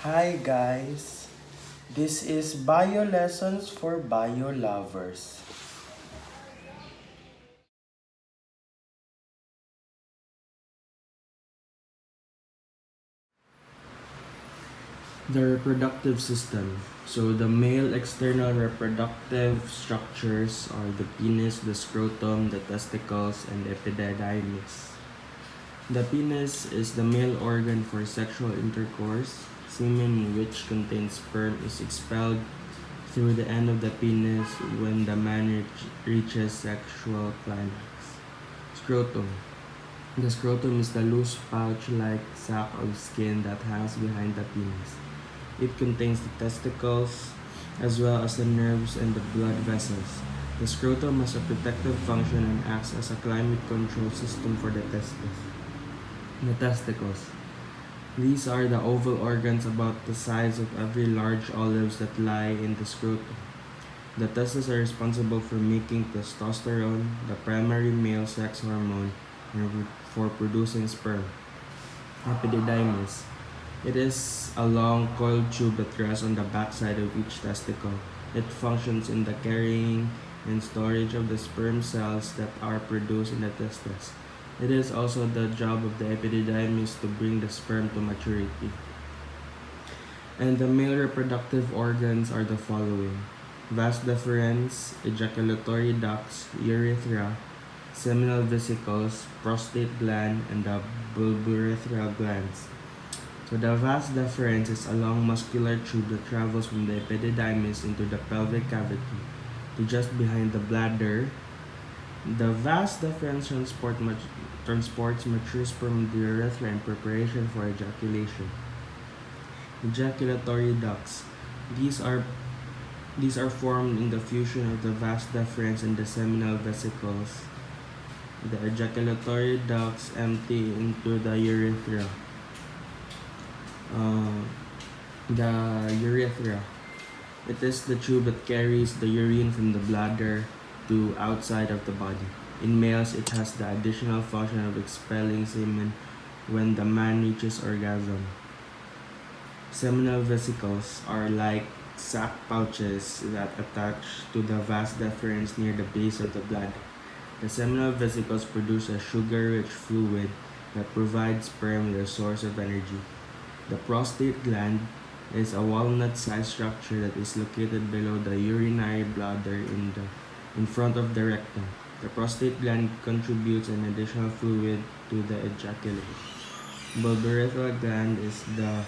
Hi guys, this is Bio Lessons for Bio Lovers. The reproductive system. So the male external reproductive structures are the penis, the scrotum, the testicles, and the epididymis. The penis is the male organ for sexual intercourse. Semen which contains sperm is expelled through the end of the penis when the man reaches sexual climax. Scrotum. The scrotum is the loose pouch-like sac of skin that hangs behind the penis. It contains the testicles as well as the nerves and the blood vessels. The scrotum has a protective function and acts as a climate control system for the testes. The testicles. These are the oval organs about the size of every large olives that lie in the scrotum. The testes are responsible for making testosterone, the primary male sex hormone, and for producing sperm. Epididymis. It is a long coiled tube that rests on the backside of each testicle. It functions in the carrying and storage of the sperm cells that are produced in the testes. It is also the job of the epididymis to bring the sperm to maturity. And the male reproductive organs are the following: vas deferens, ejaculatory ducts, urethra, seminal vesicles, prostate gland, and the bulbourethral glands. So the vas deferens is a long muscular tube that travels from the epididymis into the pelvic cavity to just behind the bladder. The vas deferens transports mature sperm to the urethra in preparation for ejaculation. Ejaculatory ducts. These are formed in the fusion of the vas deferens and the seminal vesicles. The ejaculatory ducts empty into the urethra. The urethra. It is the tube that carries the urine from the bladder to outside of the body. In males, it has the additional function of expelling semen when the man reaches orgasm. Seminal vesicles are like sac pouches that attach to the vas deferens near the base of the bladder. The seminal vesicles produce a sugar-rich fluid that provides sperm with a source of energy. The prostate gland is a walnut-sized structure that is located below the urinary bladder in front of the rectum. The prostate gland contributes an additional fluid to the ejaculate. Bulbourethral gland is the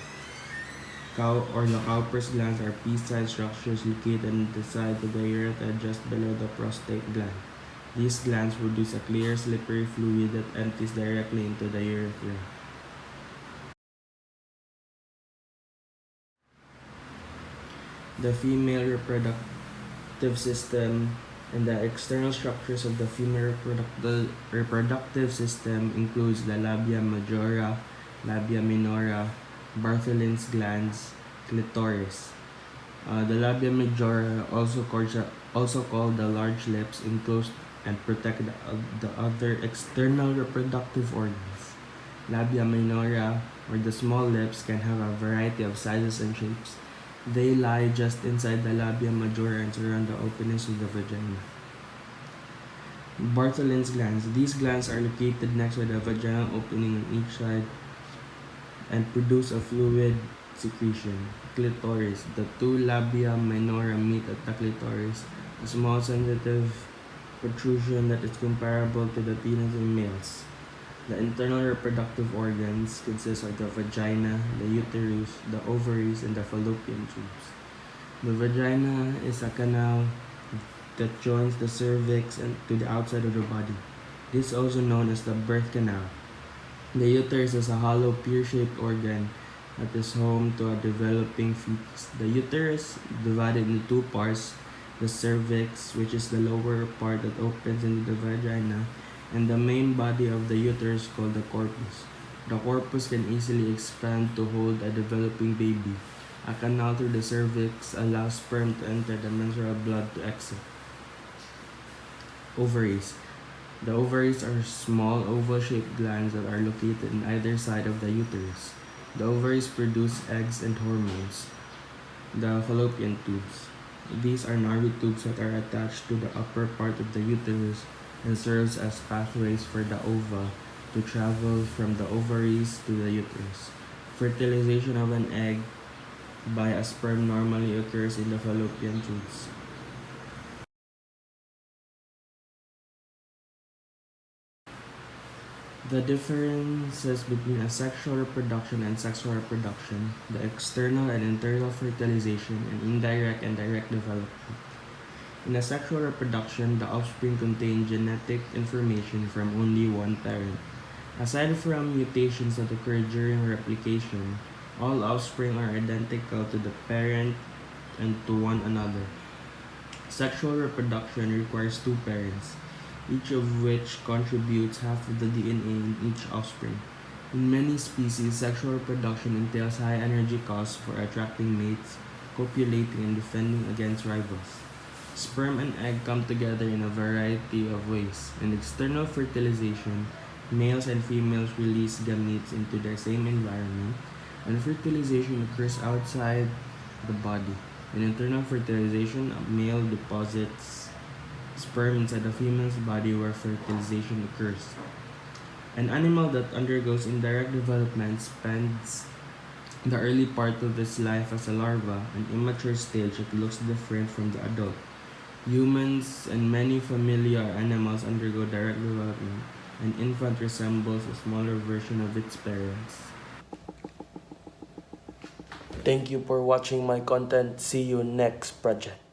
Cowper's glands are pea-sized structures located on the side of the urethra just below the prostate gland. These glands produce a clear, slippery fluid that empties directly into the urethra. The female reproductive system and the external structures of the female reproductive system includes the labia majora, labia minora, Bartholin's glands, clitoris. The labia majora, also called the large lips, enclose and protect the other external reproductive organs. Labia minora, or the small lips, can have a variety of sizes and shapes. They lie just inside the labia majora and surround the openings of the vagina. Bartholin's glands. These glands are located next to the vaginal opening on each side and produce a fluid secretion. Clitoris. The two labia minora meet at the clitoris, a small sensitive protrusion that is comparable to the penis in males. The internal reproductive organs consist of the vagina, the uterus, the ovaries, and the fallopian tubes. The vagina is a canal that joins the cervix and to the outside of the body. This is also known as the birth canal. The uterus is a hollow, pear-shaped organ that is home to a developing fetus. The uterus is divided into two parts: the cervix, which is the lower part that opens into the vagina, and the main body of the uterus called the corpus. The corpus can easily expand to hold a developing baby. A canal through the cervix allows sperm to enter the menstrual blood to exit. Ovaries. The ovaries are small oval-shaped glands that are located on either side of the uterus. The ovaries produce eggs and hormones. The fallopian tubes. These are narrow tubes that are attached to the upper part of the uterus and serves as pathways for the ova to travel from the ovaries to the uterus. Fertilization of an egg by a sperm normally occurs in the fallopian tubes. The differences between asexual reproduction and sexual reproduction, the external and internal fertilization, and indirect and direct development. In asexual reproduction, the offspring contain genetic information from only one parent. Aside from mutations that occur during replication, all offspring are identical to the parent and to one another. Sexual reproduction requires two parents, each of which contributes half of the DNA in each offspring. In many species, sexual reproduction entails high energy costs for attracting mates, copulating, and defending against rivals. Sperm and egg come together in a variety of ways. In external fertilization, males and females release gametes into their same environment, and fertilization occurs outside the body. In internal fertilization, a male deposits sperm inside the female's body where fertilization occurs. An animal that undergoes indirect development spends the early part of its life as a larva, an immature stage that looks different from the adult. Humans and many familiar animals undergo direct development. An infant resembles a smaller version of its parents. Thank you for watching my content. See you next project.